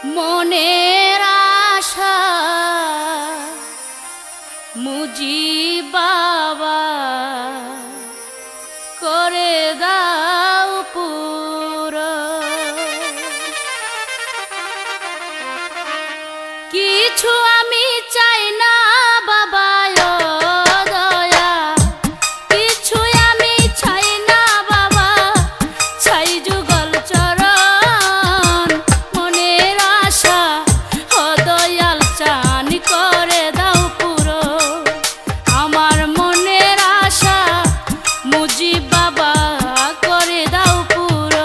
মনের আশা মুজিব বাবা করে দাও পূরণ। কিছু আমি চাই না বাবা ও দয়া, কিছু আমি চাই না বাবা, চাই যুগল চরণ। মনের আশা ও দয়াল চান করে দাও পূরণ। আমার মনের আশা মুজিব বাবা করে দাও পূরণ।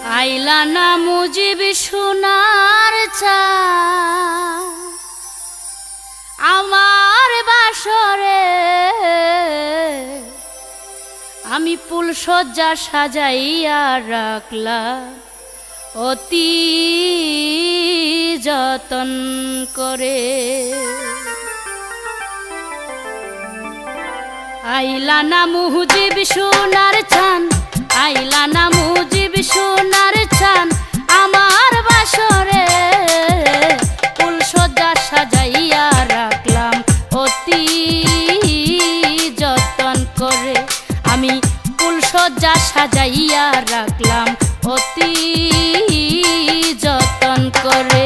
আইলা না মুজিবি সোনার চাঁদ আমার বাসরে, আমি ফুল সজ্জা সাজাইয়া রাখলাম অতি যতন করে। আইলা না মুজিবি সোনার চাঁদ, আইলা না মুজিবি সোনার চাঁদ আমার বাসরে, ফুল সজ্জা সাজাইয়া রাখলাম অতি যতন করে। আমি ফুল সজ্জা সাজাইয়া রাখলাম অতি যতন করে।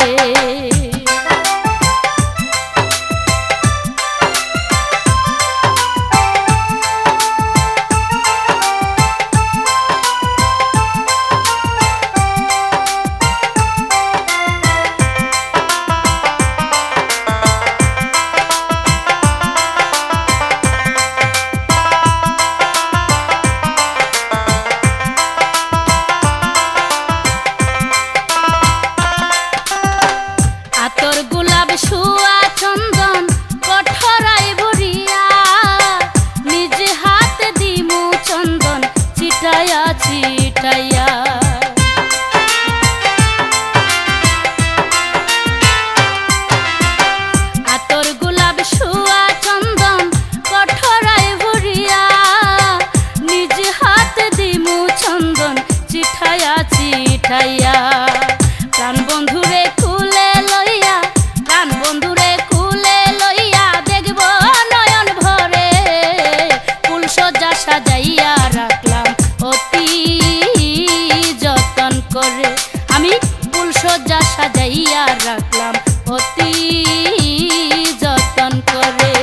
শুয়া চন্দন কঠরাই ভরিয়া, নিজে হাতে দিমু চন্দন ছিটাইয়া ছিটাইয়া। আতর গোলাপ শুয়া চন্দন কঠরাই ভরিয়া, নিজে হাতে দিমু চন্দন ছিটাইয়া ছিটাইয়া। প্রাণ বন্ধুরে খুলে লইয়া, প্রাণ বন্ধুরে খুলে লইয়া দেখব নয়ন ভরে, ফুল সজ্জা সাজাইয়া রাখলাম অতি যতন করে। আমি ফুল সজ্জা সাজাইয়া রাখলাম অতি যতন করে।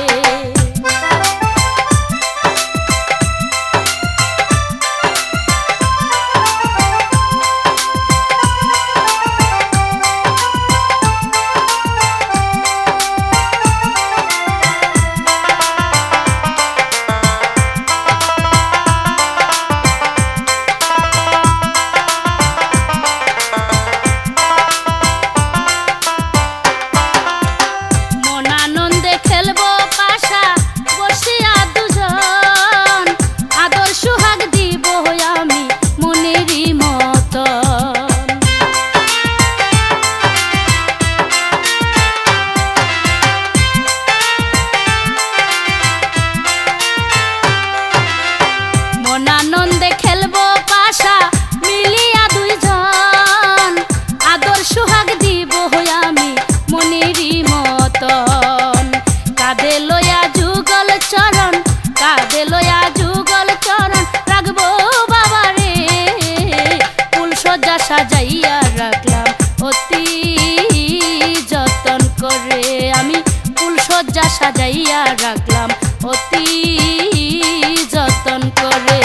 আনন্দে খেলবো পাশা মিলিয়া দুইজন, আদর সোহাগ দিব আমি মনেরই মতন। কাঁধে লয়া যুগল চরণ, কাঁধে লয়া যুগল চরণ রাখবো বাবারে, ফুল সজ্জা সাজাইয়া রাখলাম অতি যতন করে। আমি ফুল সজ্জা সাজাইয়া রাখলাম অতি যতন করে।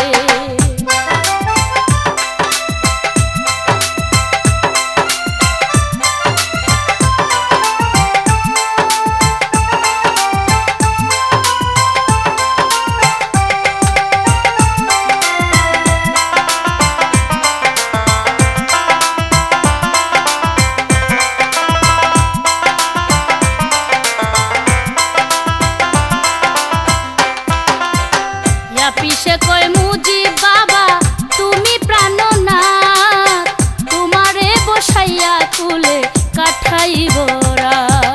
পিছে কয় মুজিব বাবা তুমি প্রাণনাথ, তোমারে বসাইয়া কুলে কাঠাইব রাত।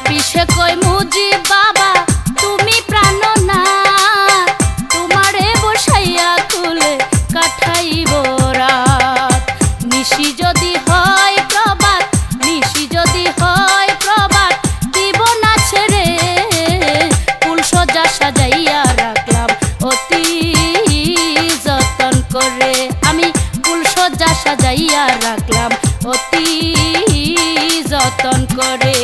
পিছে কয় মুজিব বাবা তুমি প্রাণনাথ, তোমারে বসাইয়া কুলে কাঠাইব রাত। নিশি যদি হয় প্রবাদ, নিশি যদি হয় প্রবাদ দিব না ছেড়ে, ফুল সজ্জা সাজাইয়া রাখলাম অতি যতন করে। আমি ফুল সজ্জা সাজাইয়া রাখলাম অতি যতন করে।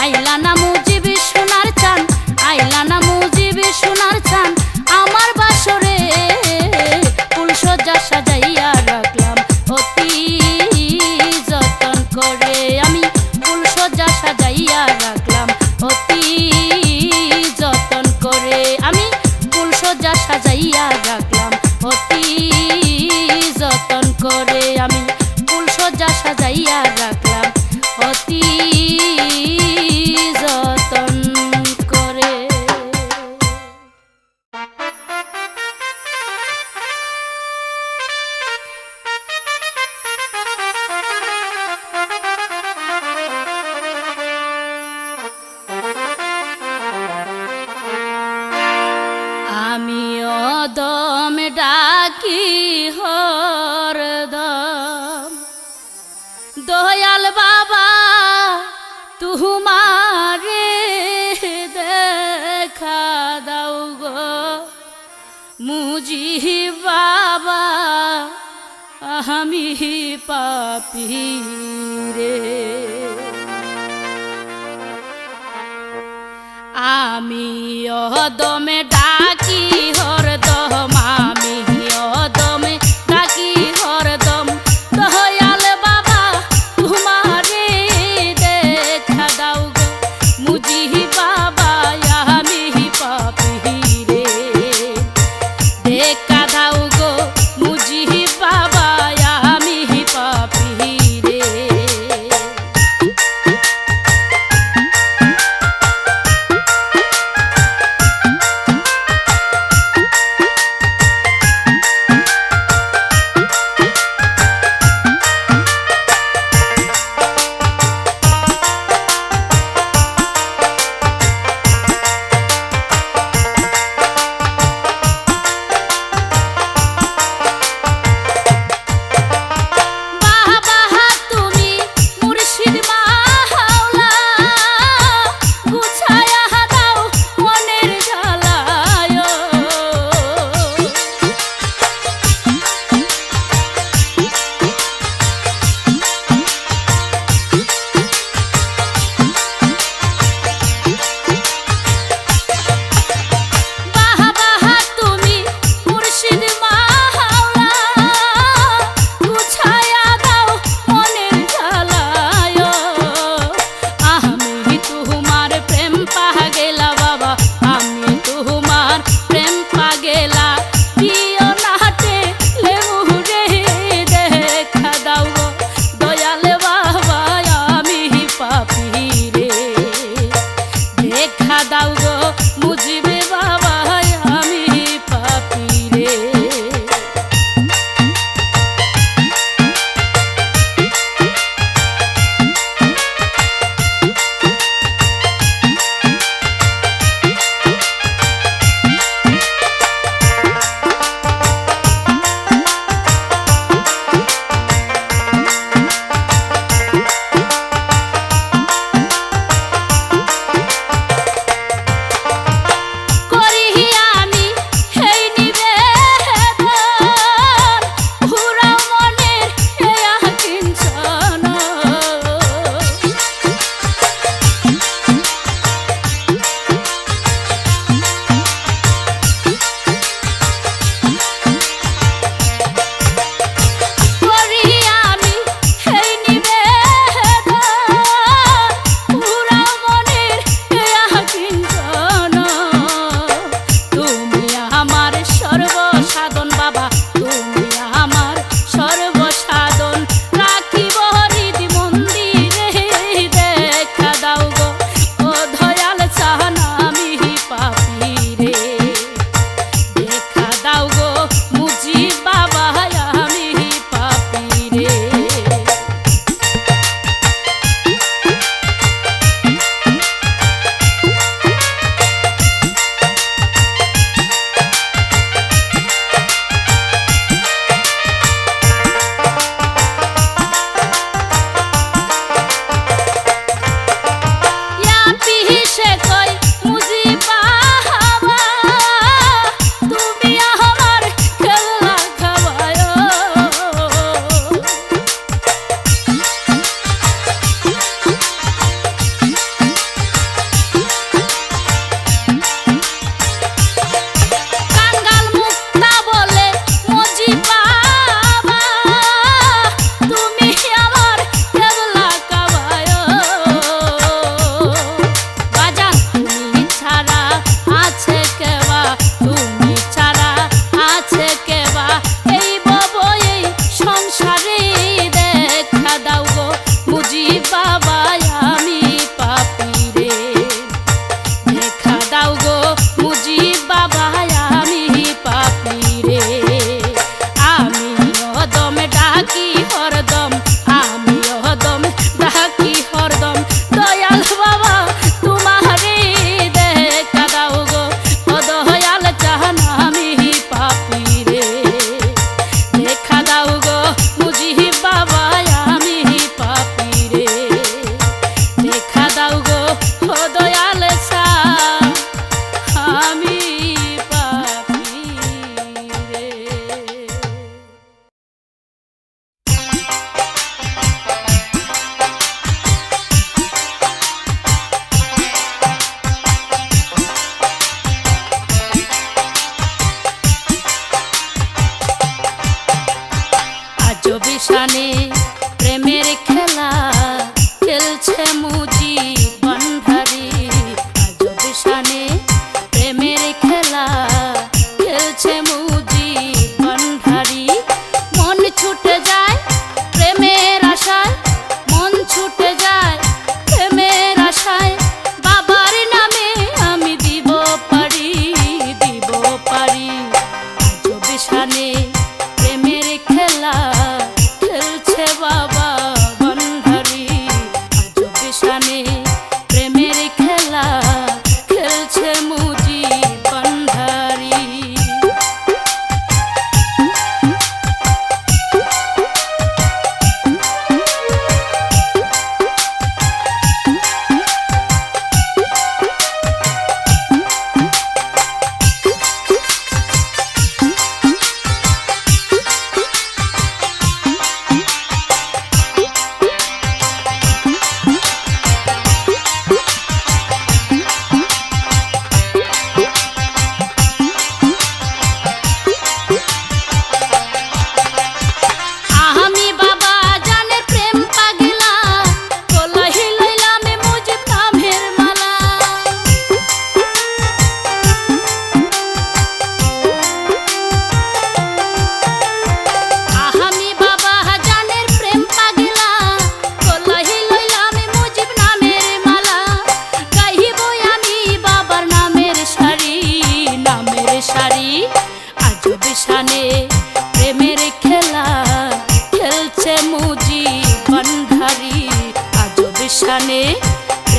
আইলা না মুজিবি সোনার চাঁদ, আইলা না মুজিবি সোনার চাঁদ আমার বাসরে, ফুল সজ্জা সাজাইয়া রাখলাম অতি যতন করে। আমি ফুল সজ্জা সাজাই সাজাইয়া রাখলাম অতি যতন করে। আমি ফুল সজ্জা সাজাইয়া রাখলাম অতি যতন করে। আমি ফুল সজ্জা সাজাইয়া রাখলাম অতি যতন করে। আমি অদম ডাকি হরদম দয়াল বাবা তুমারে দেখা দাও গো মুজি বাবা আমি পাপী রে। আমি অদমে ডাকি হরদম আমি অদমে ডাকি হরদম দয়াল বাবা তোমারে দেখা দাও গো মুজি বাবা আমি পাপী রে। দেখা দাও গো মুজি বাবা আমি পাপী রে।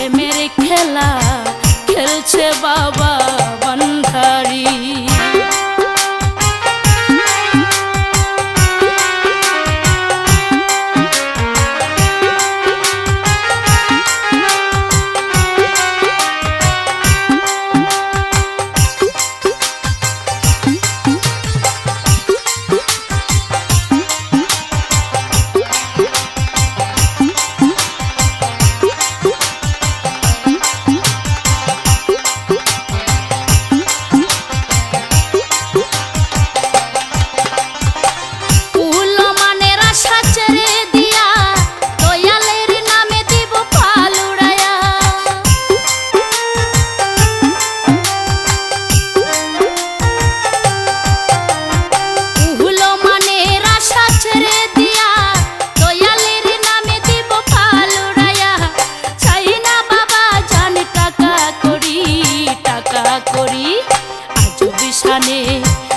প্রেমের খেলা খেলছে বাবা বান্ধারি।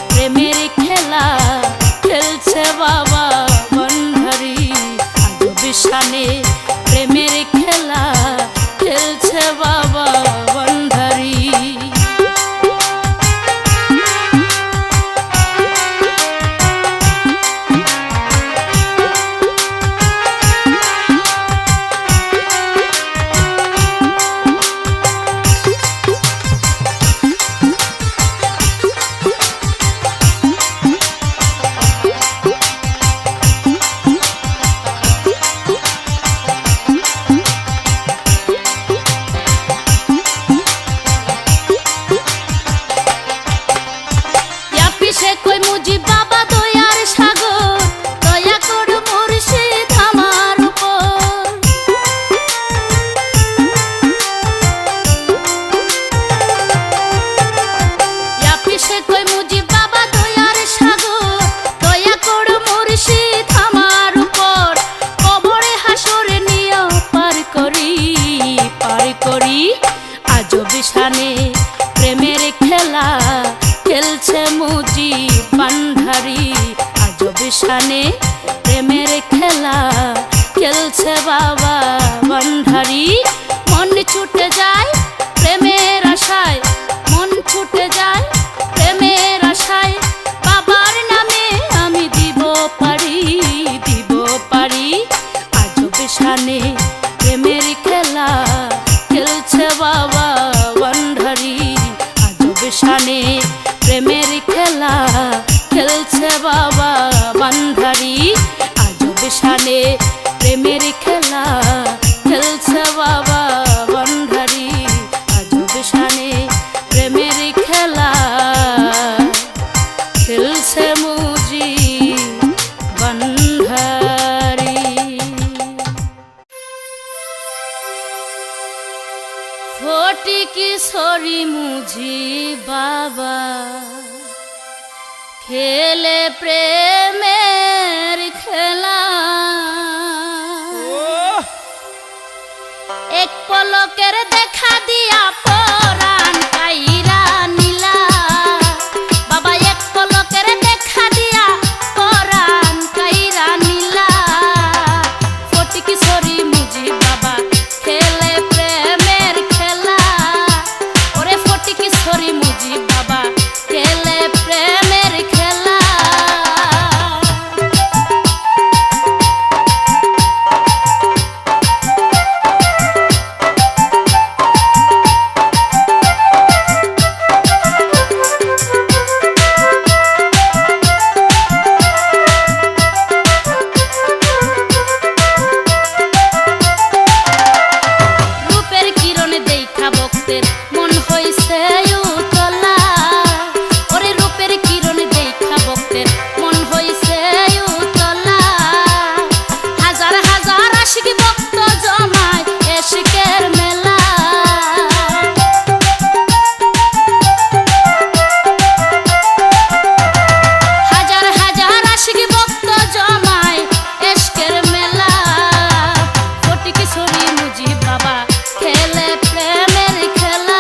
প্রেমের খেলা খেলছে বাবা বান্ধারি। আজব শানে প্রেমের খেলা খেলছে বাবা বান্ধারি। আজব শানে প্রেমের খেলা খেলছে মুজি বান্ধারি। আজব শানে প্রেমের খেলা খেলছে বাবা বান্ধারি। মন ছুটে যায় প্রেমের আশায়, মন ছুটে যায় প্রেমের আশায়। বাবার নামে আমি দিব পারি, দিব পারি। আজব শানে প্রেমের খেলা খেলছে বাবা বান্ধারি। আজব শানে প্রেমের খেলা খেলছে বাবা বান্ধারি। আজব শানে প্রেমের খেলা খেলছে বাবা বান্ধারি। আজব শানে প্রেমের খেলা খেলছে মুজি বান্ধারি। ফটিকিশোরী মুজি বাবা খেলে প্রেমের খেলা। এক পলকের দেখা দিয়া পরাণ কাইরা নীলা। বাবা এক পলকের দেখা দিয়া পরাণ কাইরা নীলা। ফটিকিশোরী মুজি বাবা খেলে প্রেমের খেলা। ওরে ফটিকিশোরী মুজি বাবা খেলে প্রেমের খেলা। খেলে প্রেমের খেলা।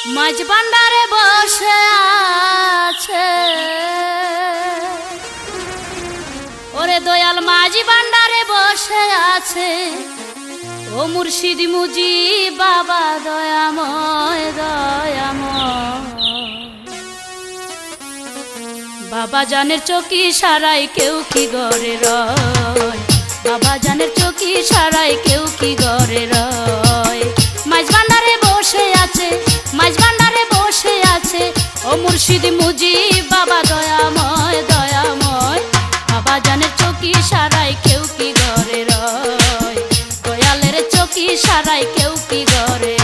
মাঝ ভান্ডারে বসে আছে ওরে দয়াল মাঝ ভান্ডারে বসে আছে ও মুর্শিদ মুজি বাবা দয়াময় দয়াময় বাবা জানের চকি সারাই কেউ কি ঘরে রয় বাবা জানের চকি সারাই কেউ কি ঘরে রয় মাঝ ভান্ডারে বসে আছে মাঝ ভান্ডারে বসে আছে ও মুর্শিদ মুজি বাবা দয়াময় দয়াময় বাবা জানের চকি সারাই কেউ কি ঘরে রয় দয়ালের চকি সারাই কেউ কি ঘরে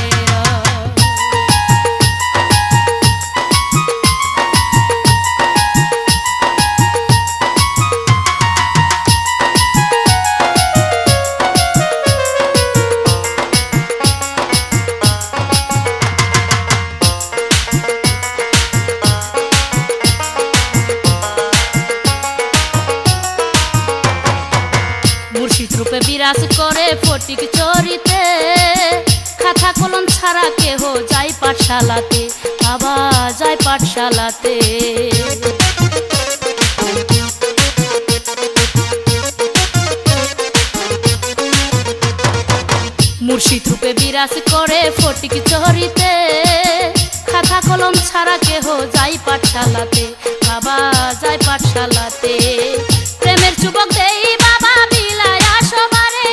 রূপে বিরাজ করে ফটিক চরিতে খাতা কলম ছাড়া কেহ যায় পাঠশালাতে বাবা যায় পাঠশালাতে মুর্শিদ রূপে বিরাজ করে ফটিক চরিতে খাতা কলম ছাড়া কেহ যায় পাঠশালাতে বাবা যায় পাঠশালাতে প্রেমের যুবক দেই বাবা বিলায় সবারে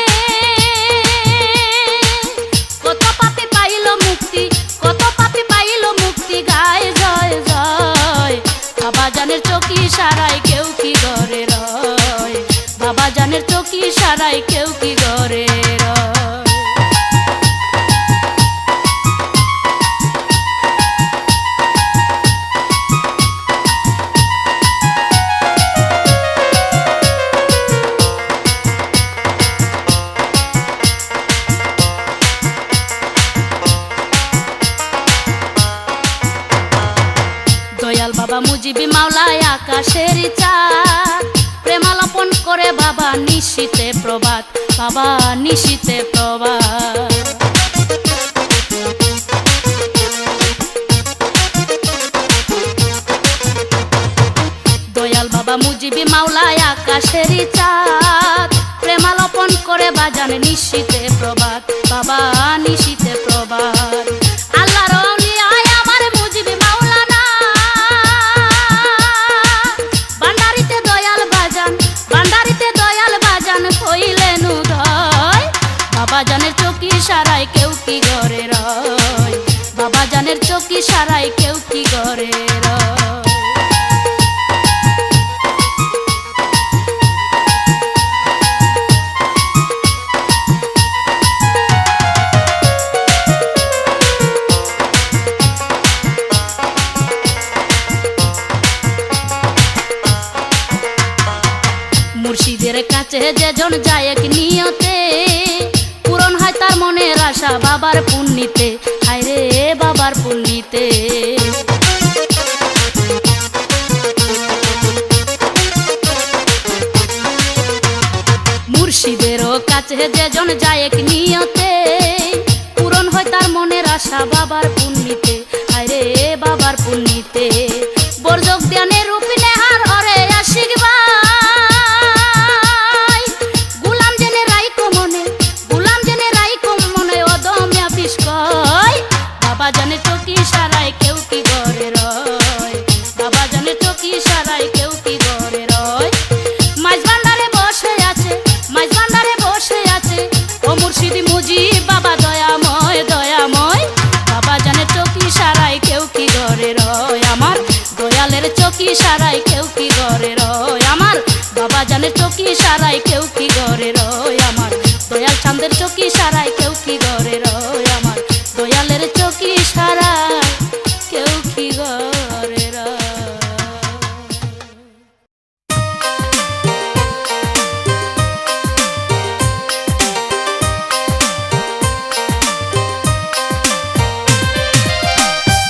কত পাপী পাইল মুক্তি কত পাপী পাইল মুক্তি গায় জয় জয় বাবা জানের চকি সারাই কেউ কি ঘরে রয় বাবা জানের চকি সারাই কেউ কি ঘরে রয় বাবা মুজিবি মাওলায় আকাশের চাঁদ প্রেমালাপন করে বাবা নিশীতে প্রভাত বাবা নিশীতে প্রভাত দয়াল বাবা মুজিবি মাওলায় আকাশের চাঁদ প্রেমালাপন করে বাজান নিশীতে প্রভাত বাবা নিশীতে প্রভাত আল্লাহর আউলিয়া আমার মুজিবি মাওলানা বাবা জানের চকি সারাই কেউ কি ঘরে রয় বাবা জানের চকি সারাই কেউ কি ঘরে রয় মুর্শিদের কাছে যেজন যায় এক নিয়তে পূরণ হয় তার মনের আশা বাবার পুণ্যিতে হায় রে বাবার পুণ্যিতে মুর্শিদেরও কাছে যেজন যায় এক নিয়তে পূরণ হয় তার মনের আশা বাবার পুণ্যিতে হায় রে বাবার পুণ্যিতে বর্জক ধ্যানের রূপ নেহার অরে আশিকবা বাবা জানের চকি সারাই কেউ কি ঘরে রয় বাবা জানের চকি সারাই কেউ কি ঘরে রয় মাঝ ভান্ডারে বসে আছে মাঝ ভান্ডারে বসে আছে ও মুর্শিদ মুজি বাবা দয়াময় দয়াময় বাবা জানের চকি সারাই কেউ কি ঘরে রয় আমার দয়ালের চকি সারাই কেউ কি ঘরে রয় আমার বাবা জানের চকি সারাই কেউ কি ঘরে রয় আমার দয়াল চাঁদের চকি সারাই কেউ কি ঘরে রয় আমার দয়ালের চকি সারাই কেউ কি ঘরে রয়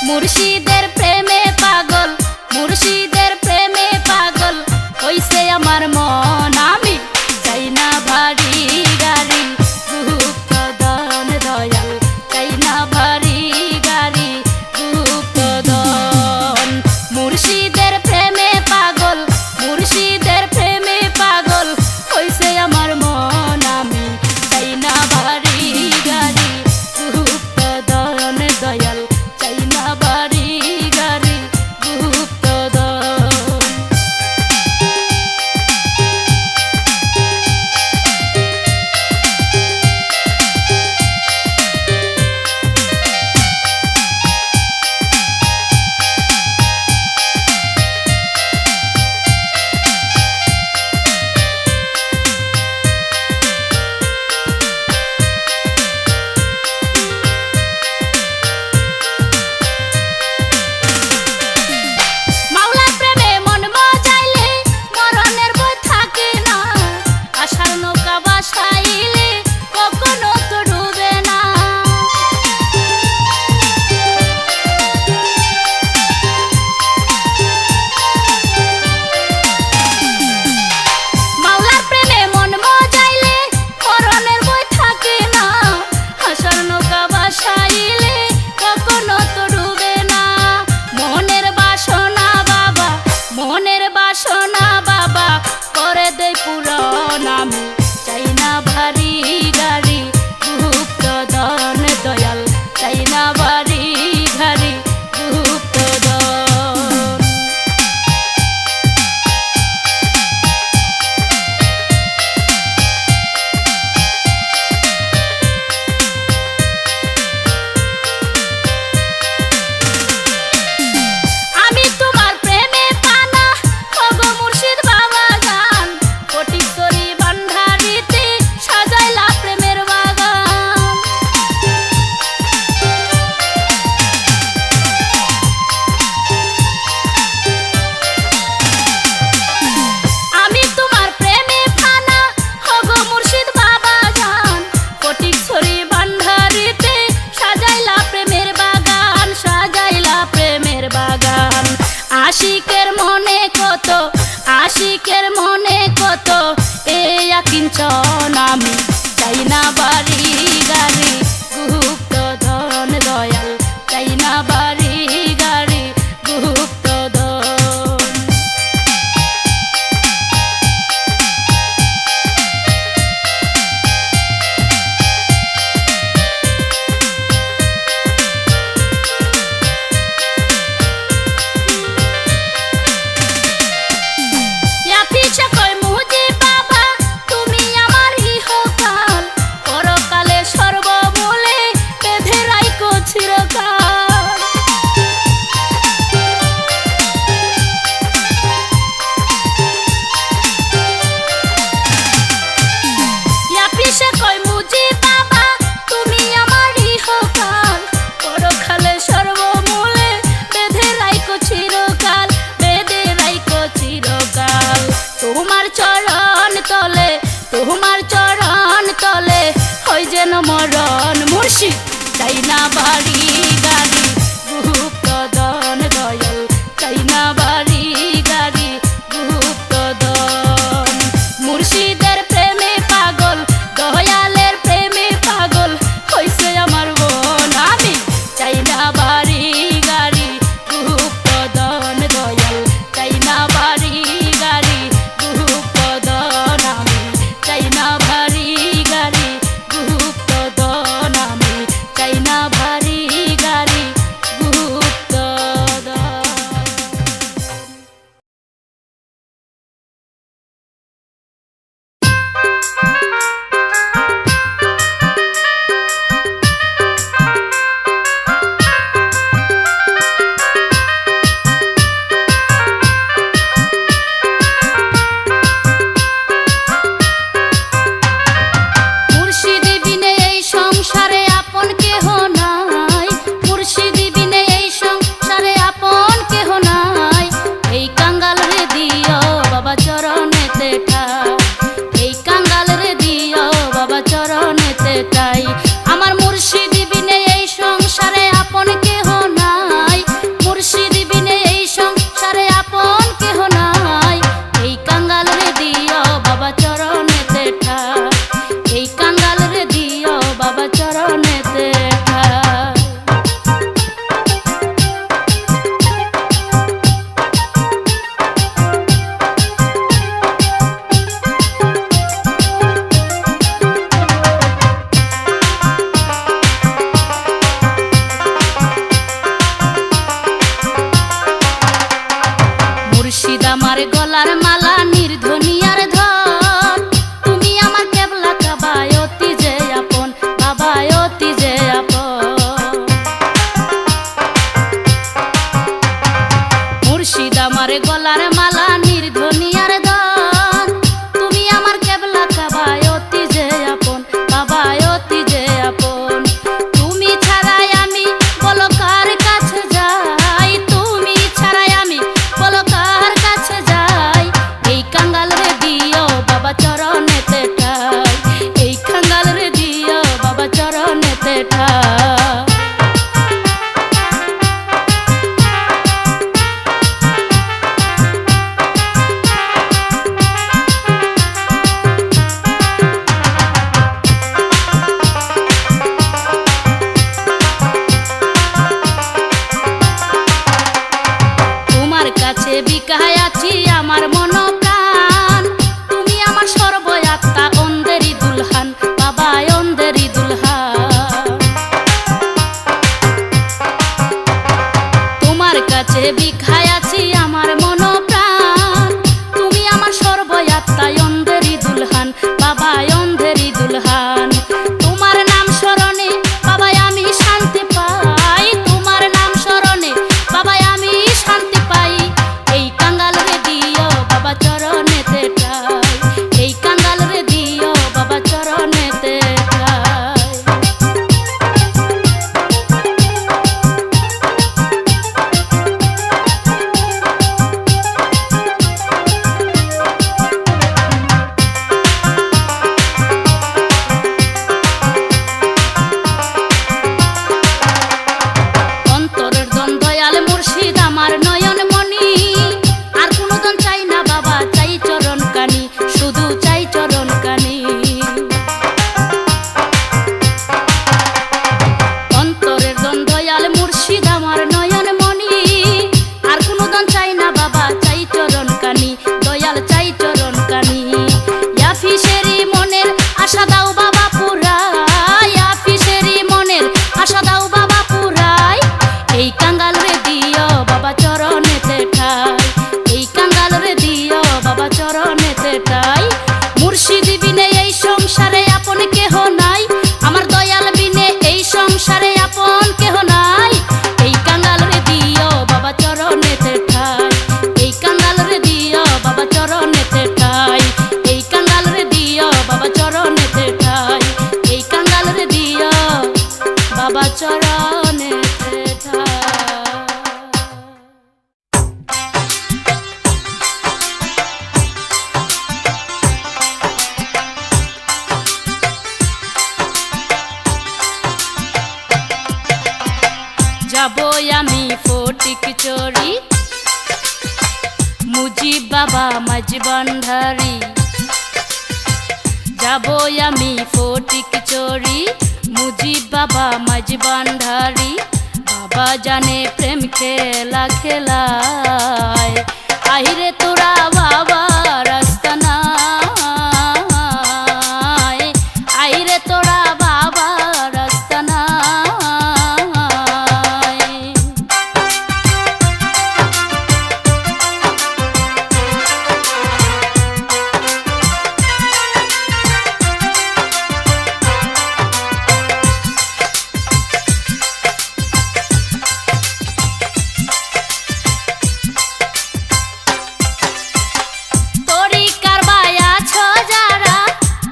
মুর্শিদের প্রেমে পাগল মুর্শিদের প্রেমে পাগল হইছে আমার মন আমি চাই না ভারী গাড়ি গুপ্ত দান দয়াল চাই না ভারী গাড়ি মুর্শিদ চাই না বাড়ি গাড়ি গুপ্ত ধন দয়াল চাই না বাড়ি গাড়ি গুপ্ত ধন মুর্শিদের প্রেমে পাগল দয়ালের প্রেমে পাগল হইছে আমার মন আমি চাই না বাড়ি গাড়ি গুপ্ত ধন দয়াল চাই না বাড়ি গাড়ি গুপ্ত ধন আমি চাই না ভারী গাড়ি গুপ্ত ধন আমি চাই না ভারী গাড়ি গুপ্ত ধন। মুর্শিদি বিনে এই সংসারে আপন কেহ নাই মুর্শিদি বিনে এই সংসারে আপন কেহ নাই এই কাঙ্গাল রে দিও বাবা চরণেতে ঠাই এই কাঙ্গাল রে দিও বাবা চরণেতে ঠাই আমার মুর্শিদি বিনে এই সংসারে আপন কেহ নাই মুর্শিদি বিনে এই সংসারে আপন কেহ নাই এই কাঙ্গাল রে দিও বাবা চরণেতে ঠাই এই কাঙ্গাল রে দিও বাবা চরণেতে ঠাই। মুর্শিদ আমার গলার মালা নির্ধনিয়ার ধন তুমি আমার কেবলা কাবায় অতি যে আপন বাবায় অতি যে আপন মুর্শিদ আমার গলার মালা নির্ধনিয়ার ধন তুমি আমার কেবলা কাবায় অতি যে আপন বাবায় অতি যে আপন তুমি ছাড়াই আমি বলো কার কাছে যাই তুমি ছাড়াই আমি বলো কার কাছে যাই এই কাঙ্গাল রে দিও বাবা চরণেতে ঠাই এই কাঙ্গাল রে দিও বাবা চরণেতে ঠাই। তোমার কাছে বিকায় আছি আমার মন প্রাণ তুমি আমার সর্বয়াত্মা অন্ধেরি দুলহান বাবা অন্ধেরি দুলহান তোমার কাছে বিকায় আছি আমার মন প্রাণ তুমি আমার সর্বয়াত্মা অন্ধেরি দুলহান বাবা অন্ধেরি দুলহান তোমার নাম স্মরণে বাবা আমি শান্তি পাই তোমার নাম স্মরণে বাবা আমি শান্তি পাই এই কাঙ্গাল রে দিও বাবা চরণেতে ঠাই এই কাঙ্গাল রে দিও বাবা চরণেতে ঠাই। যাবো আমি ফটিক চড়ি মুজিব বাবা মাঝ ভান্ডারি যাবো আমি ফটিক চড়ি মুজিব বাবা মাঝ ভান্ডারি বাবা জানে প্রেম খেলা খেলায় আহিরে তোরা বাবা রাস্তানা আহিরে তোরা বাবা রাস্তানা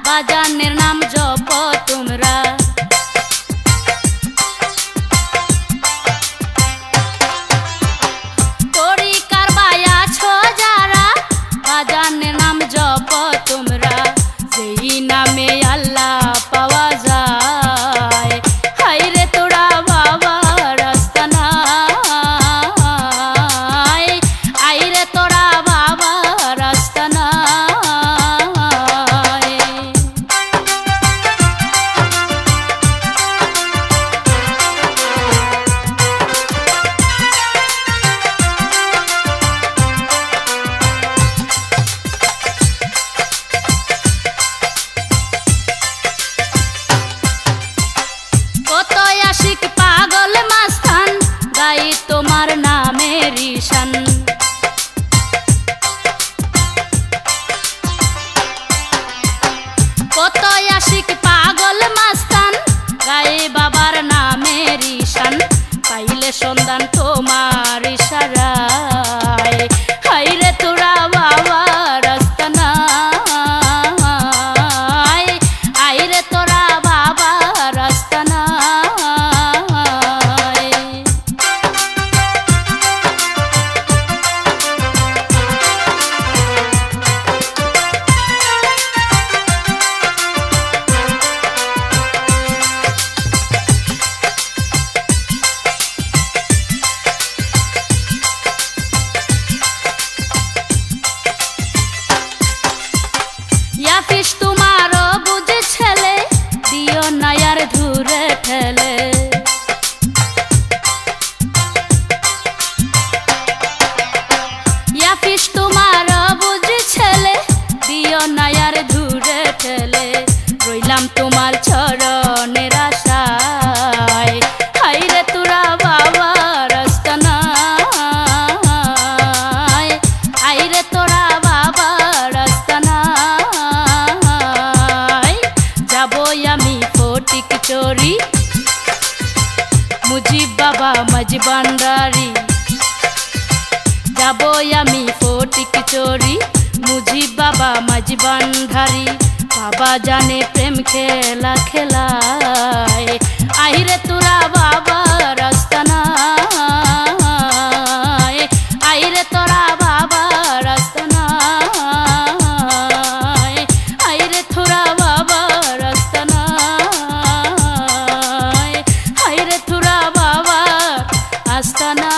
বাজানের নাম জপ তোমরা তরিকার বায়া ছো যারা বাজানের নাম জপ তোমরা যেই নামে আল্লাহ পাওয়া যায় হায়রে তোরা বাবা রাস্তানা আইরে তোরা বাবা রাস্তানা পাগল মাস্তান গাই তোমার নামের ঈশান কত আশিক পাগল মাস্তান গায়ে বাবার নামের ঈশান পাইলে সন্ধান তোমার ইশারায় হায়রে তোরা বাবা রাস্তানা আইরে তোরা বাবা রাস্তানা ইয়াফিস তোমারও বুঝে ছেলে দিও নায়ার ধুরে ঠেলে ইয়াফিস তোমারও বুঝে ছেলে দিও নায়ার ধুরে ঠেলে রইলাম তোমার চরণের আশায় হায়রে তোরা বাবা রাস্তানা আইরে তোরা বাবা রাস্তানা যাবো আমি ফটিক চড়ি মুজিব বাবা মাঝ ভান্ডারি যাবো আমি ফটিক চড়ি মুজিব বাবা মাঝ ভান্ডারি বাবা জানে প্রেম খেলা খেলায় আহিরে তোরা বাবা রাস্তানা আইরে তোরা বাবা রাস্তানা আইরে তোরা বাবা রাস্তানা আইরে তোরা বাবা আস্তানা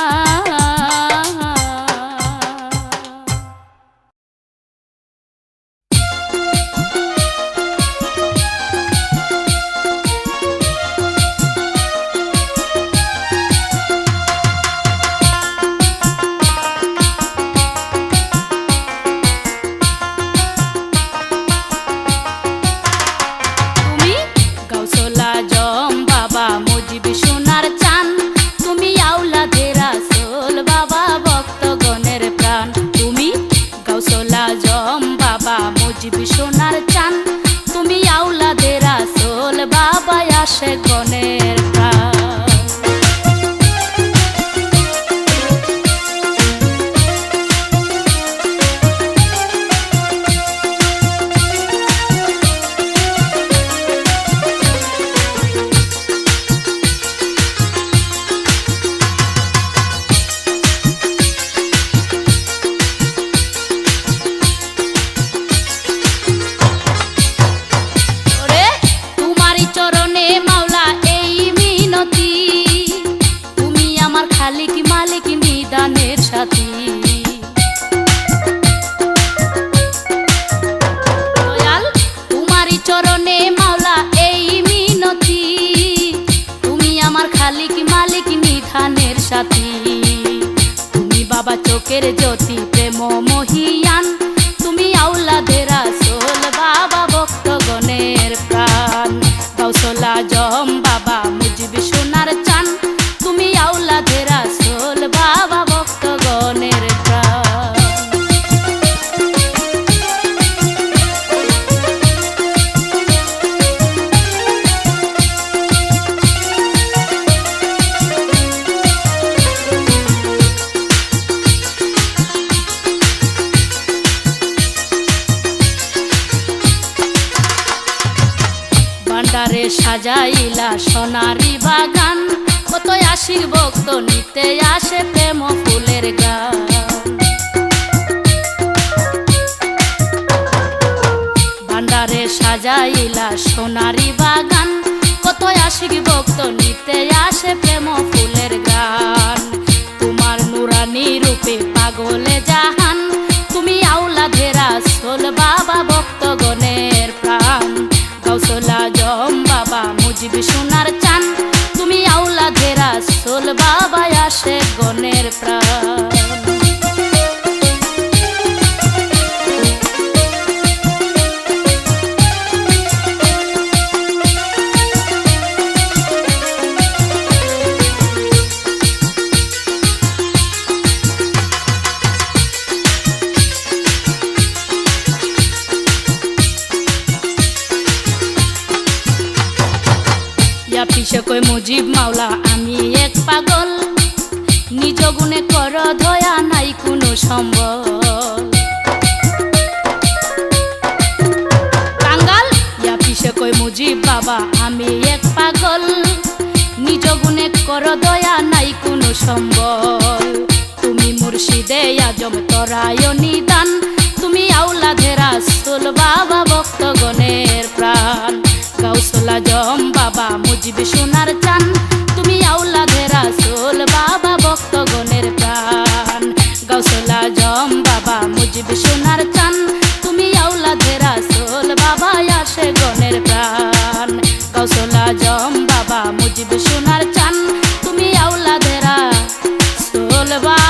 সাথী। তুমি বাবা চোখের জ্যোতি প্রেম মহিয়ান, তুমি আউলাদে রাসূল বাবা ভক্তগণের প্রাণ। গাউসুল আজম বাবা মুজিব সোনার চান, তুমি আউলাদে রাসূল বাবা ভক্তগণের প্রাণ। ভান্ডারে সাজাইলা সোনারি বাগান, কত আশিক ভক্ত নিতে আসে প্রেম ফুলের গান। ভান্ডারে সাজাইলা সোনারি বাগান, কত আশিক ভক্ত নিতে আসে প্রেম ফুলের গান। তোমার নুরানি রূপে পাগলে জাহান, তুমি আউলাদে রাসূল বাবা ভক্তগণের প্রাণ। গাউসুল আজম বাবা মুজিব সোনার চান, তুমি আউলাদে রাসূল বাবা আশিক গণের প্রাণ। পিছে কই মুজিব মাওলা আমি এক পাগল, নিজ গুণে কর দয়া নাই কোনো সম্বল। কাঙ্গাল ইয়া পিছে কই মুজিব বাবা আমি এক পাগল, নিজ গুণে কর দয়া নাই কোনো সম্বল। তুমি মুর্শিদে আজম তরায় নিদান, তুমি আউলাদে রাসূল বাবা ভক্তগণের প্রাণ। গাউসুল আজম বাবা মুজিব সোনার চান, তুমি আউলাদে রাসূল বাবা ভক্তগণের প্রাণ। গাউসুল আজম বাবা মুজিব সোনার চান, তুমি আউলাদে রাসূল বাবা আশিক গণের প্রাণ। গাউসুল আজম বাবা মুজিব সোনার চান, তুমি আউলাদে রাসূল বাবা